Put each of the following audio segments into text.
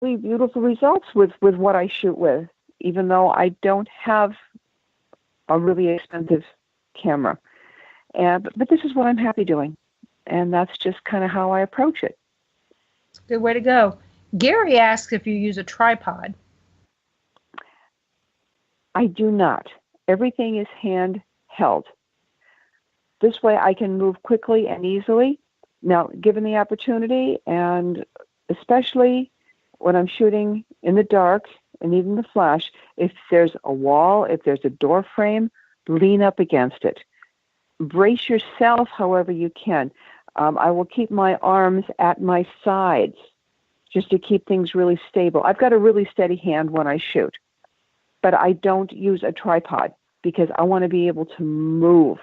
really beautiful results with what I shoot with, even though I don't have a really expensive camera. But this is what I'm happy doing, and that's just kind of how I approach it. It's a good way to go. Gary asks if you use a tripod. I do not. Everything is handheld. This way I can move quickly and easily. Now, given the opportunity, and especially when I'm shooting in the dark and even the flash, if there's a wall, if there's a door frame, lean up against it. Brace yourself however you can. I will keep my arms at my sides just to keep things really stable. I've got a really steady hand when I shoot, but I don't use a tripod because I want to be able to move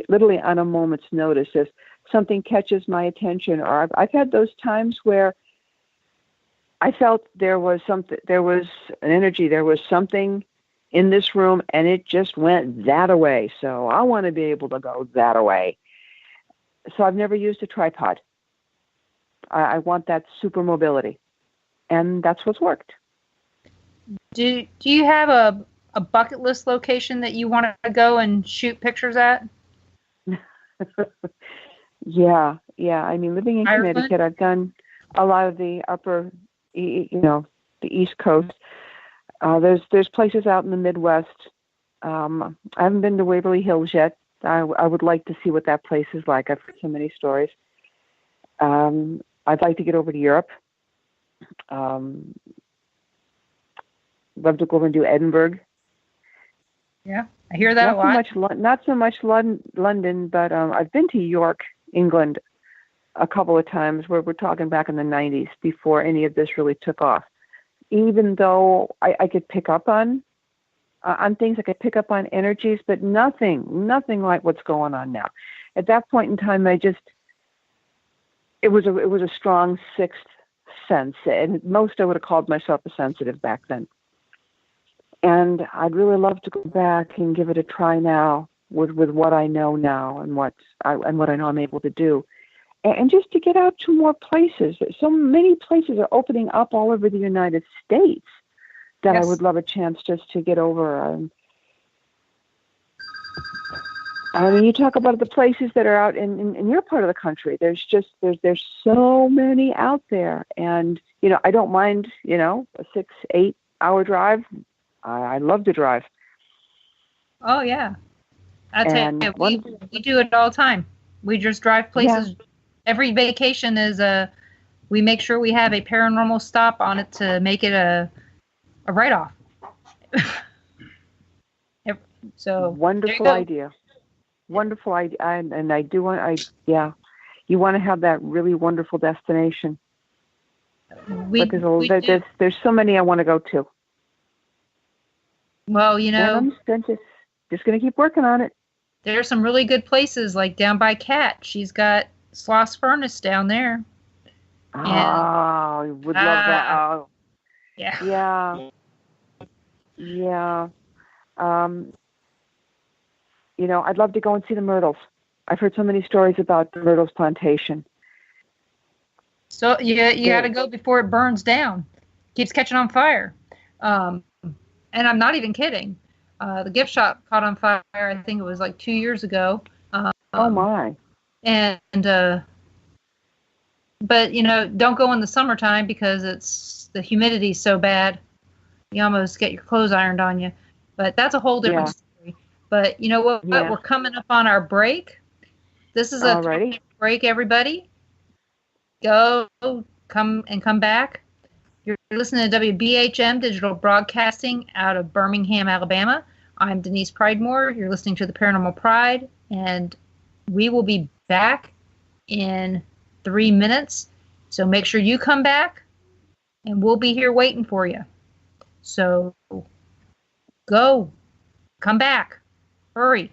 literally on a moment's notice. If something catches my attention, or I've had those times where I felt there was an energy, there was something in this room, and it just went that away. So I want to be able to go that away. So I've never used a tripod. I want that super mobility, and that's what's worked. Do you have a bucket list location that you want to go and shoot pictures at? Yeah. I mean, living in Ireland? Connecticut, I've done a lot of the upper, the East Coast. There's places out in the Midwest. I haven't been to Waverly Hills yet. I would like to see what that place is like. I've heard so many stories. I'd like to get over to Europe. Love to go over and do Edinburgh. Yeah, I hear that a lot. Not so much London, but I've been to York, England, a couple of times, where we're talking back in the 90s, before any of this really took off. Even though I could pick up on things, I could pick up on energies, but nothing like what's going on now. At that point in time, it was a strong sixth sense, and most I would have called myself a sensitive back then. And I'd really love to go back and give it a try now with what I know now and what I know I'm able to do. And just to get out to more places. So many places are opening up all over the United States that Yes. I would love a chance just to get over. I mean, you talk about the places that are out in your part of the country. There's so many out there. And, I don't mind, a 6-8 hour drive. I love to drive. Oh, yeah. I tell you, we do it all the time. We just drive places. Yeah. Every vacation is we make sure we have a paranormal stop on it to make it a write-off. So wonderful idea. Wonderful idea. And I do want, you want to have that really wonderful destination. There's so many I want to go to. Well, I'm just going to keep working on it. There are some really good places, like down by Kat. She's got Sloss Furnace down there. Oh, would love that. Oh. Yeah. Yeah. I'd love to go and see the myrtles. I've heard so many stories about the myrtles plantation. So you got to go before it burns down. Keeps catching on fire. And I'm not even kidding. The gift shop caught on fire, I think it was like 2 years ago. Oh, my. And, but, don't go in the summertime because the humidity's so bad. You almost get your clothes ironed on you. But that's a whole different story. But you know what? Yeah. We're coming up on our break. This is a 3-minute break, everybody. Come back. You're listening to WBHM Digital Broadcasting out of Birmingham, Alabama. I'm Denise Pridemore. You're listening to The Paranormal Pride, and we will be back in 3 minutes. So make sure you come back, and we'll be here waiting for you. So come back, hurry.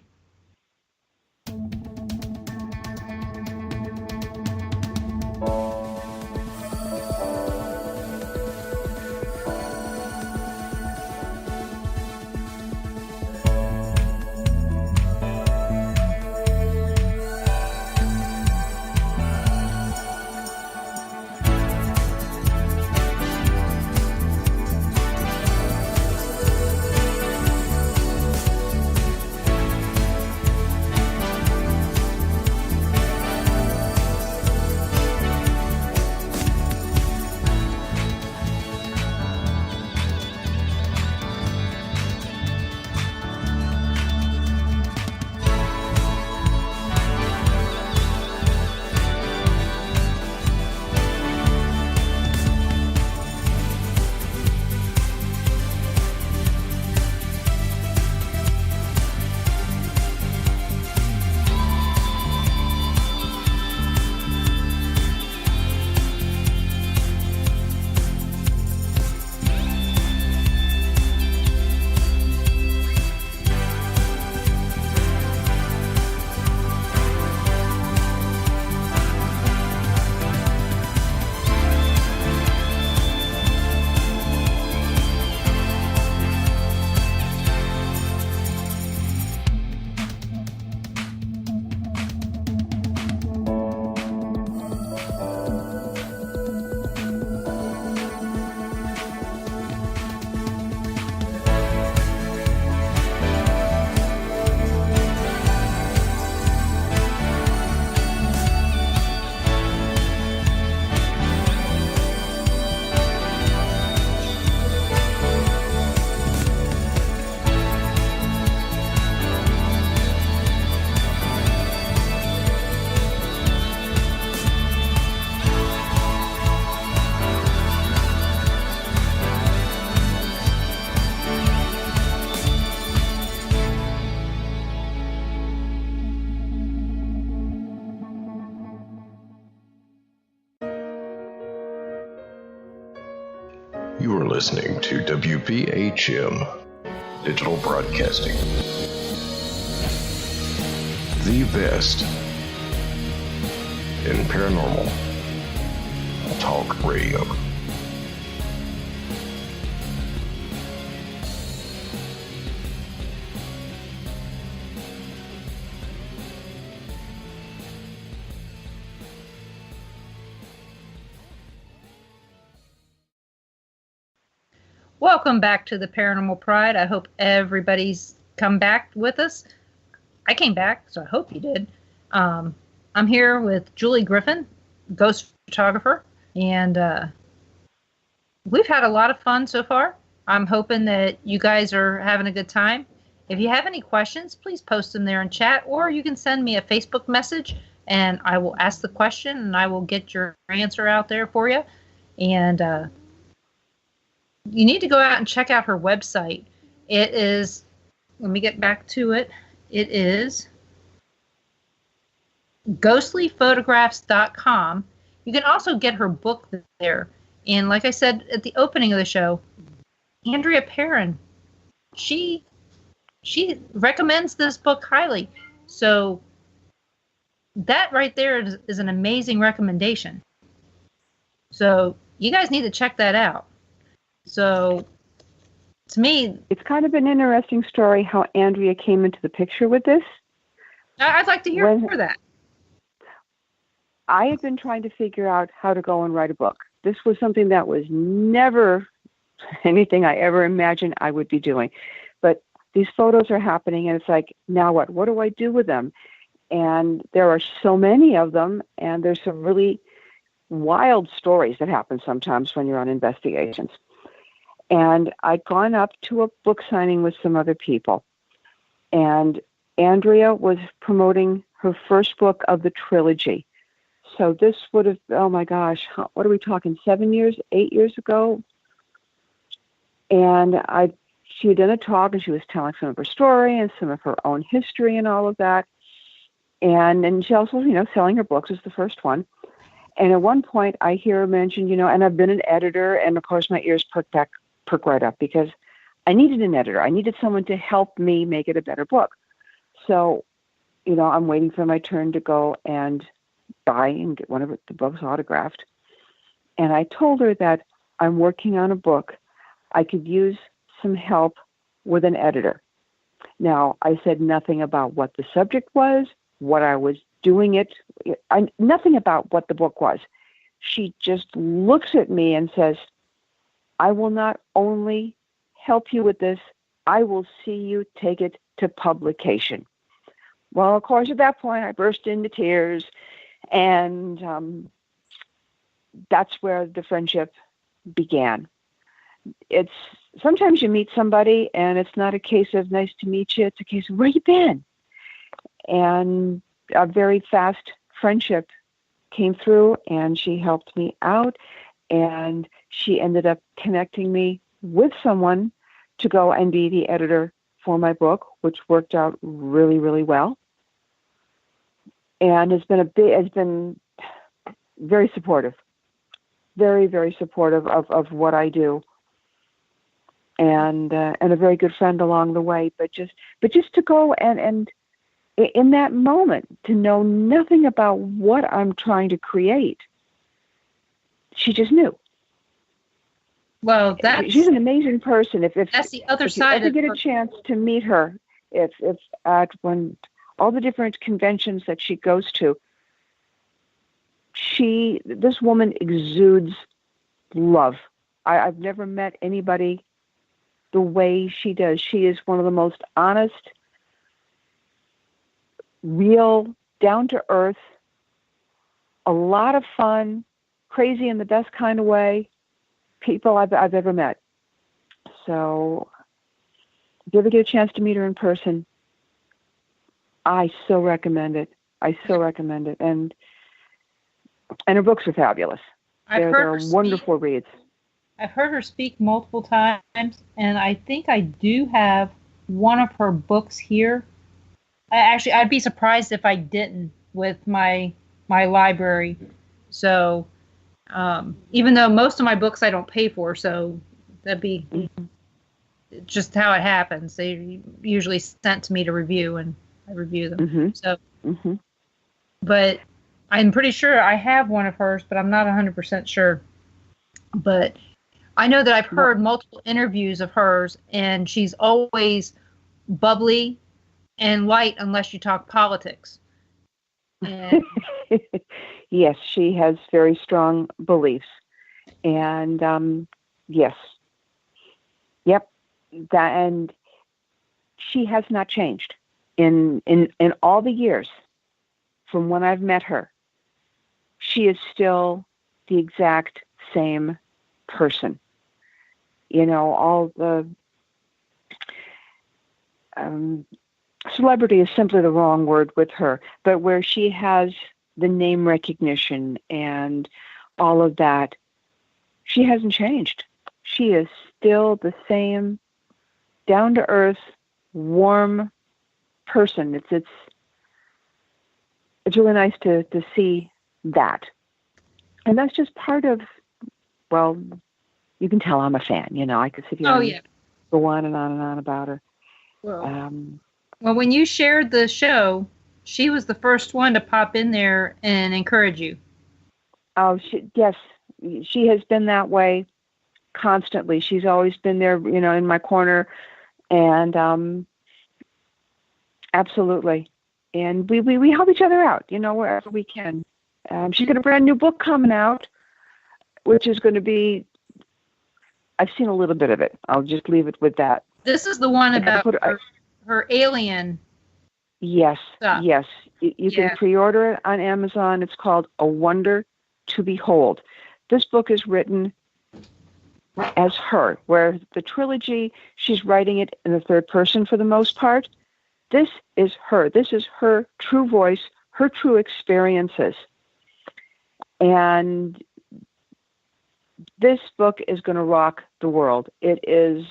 You are listening to WPHM Digital Broadcasting, the best in paranormal talk radio. Welcome back to the Paranormal Pride. I hope everybody's come back with us. I came back, so I hope you did. I'm here with Julie Griffin, ghost photographer, and we've had a lot of fun so far. I'm hoping that you guys are having a good time. If you have any questions, please post them there in chat, or you can send me a Facebook message, and I will ask the question, and I will get your answer out there for you. And you need to go out and check out her website. It is, let me get back to it. It is ghostlyphotographs.com. You can also get her book there. And like I said at the opening of the show, Andrea Perrin, she recommends this book highly. So that right there is an amazing recommendation. So you guys need to check that out. So, to me, it's kind of an interesting story how Andrea came into the picture with this. I'd like to hear that. I had been trying to figure out how to go and write a book. This was something that was never anything I ever imagined I would be doing. But these photos are happening, and it's like, now what? What do I do with them? And there are so many of them, and there's some really wild stories that happen sometimes when you're on investigations. And I'd gone up to a book signing with some other people. And Andrea was promoting her first book of the trilogy. So this would have, oh my gosh, what are we talking, 8 years ago? And she had done a talk, and she was telling some of her story and some of her own history and all of that. And she also, selling her books was the first one. And at one point I hear her mention, and I've been an editor, and of course my ears perk right up because I needed an editor. I needed someone to help me make it a better book. So, I'm waiting for my turn to go and buy and get one of the books autographed. And I told her that I'm working on a book. I could use some help with an editor. Now, I said nothing about what the subject was, what I was doing nothing about what the book was. She just looks at me and says, I will not only help you with this, I will see you take it to publication. Well, of course, at that point, I burst into tears, and that's where the friendship began. It's sometimes you meet somebody, and it's not a case of nice to meet you. It's a case of where you been? And a very fast friendship came through, and she helped me out, and she ended up connecting me with someone to go and be the editor for my book, which worked out really, really well. And has been very supportive, very, very supportive of what I do, and a very good friend along the way. But just to go and in that moment, to know nothing about what I'm trying to create, she just knew. Well, she's an amazing person. If that's the other side. If you ever get a chance to meet her, if when all the different conventions that she goes to, this woman exudes love. I've never met anybody the way she does. She is one of the most honest, real, down to earth, a lot of fun, crazy in the best kind of way, people I've ever met. So if you ever get a chance to meet her in person, I so recommend it. And her books are fabulous. They're wonderful reads. I've heard her speak multiple times, and I think I do have one of her books here. I'd be surprised if I didn't with my library. So even though most of my books I don't pay for, so That'd be just how it happens. They usually sent to me to review, and I review them. So, but I'm pretty sure I have one of hers, but I'm not 100% sure. But I know that I've heard multiple interviews of hers, and she's always bubbly and light unless you talk politics. And yes, she has very strong beliefs. And yes. Yep. And she has not changed in all the years from when I've met her. She is still the exact same person. You know, all the celebrity is simply the wrong word with her, but where she has the name recognition and all of that, she hasn't changed. She is still the same down-to-earth, warm person. It's really nice to see that. And that's just part of, well, you can tell I'm a fan. You know, I could sit here and go on and on and on about her. Well, well, when you shared the show, she was the first one to pop in there and encourage you. Oh, yes. She has been that way constantly. She's always been there, you know, in my corner. And absolutely. And we help each other out, you know, wherever we can. She's got a brand new book coming out, which is going to be, I've seen a little bit of it. I'll just leave it with that. This is the one about her alien. Yes, stuff. yes. You can pre-order it on Amazon. It's called A Wonder to Behold. This book is written as her, where the trilogy, she's writing it in the third person for the most part. This is her. This is her true voice, her true experiences. And this book is going to rock the world. It is,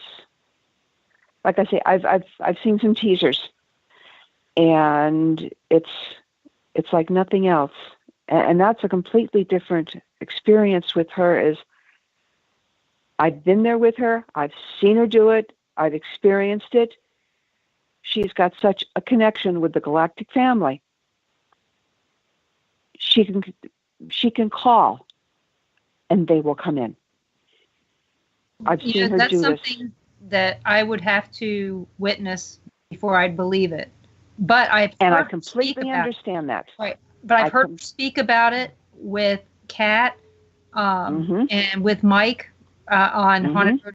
like I say, I've seen some teasers, and it's like nothing else. And that's a completely different experience with her. Is I've been there with her. I've seen her do it. I've experienced it. She's got such a connection with the galactic family. She can call, and they will come in. I've seen her do this. That's something that I would have to witness before I'd believe it. But I completely understand that. Right. But I've heard her speak about it with Kat and with Mike on Haunted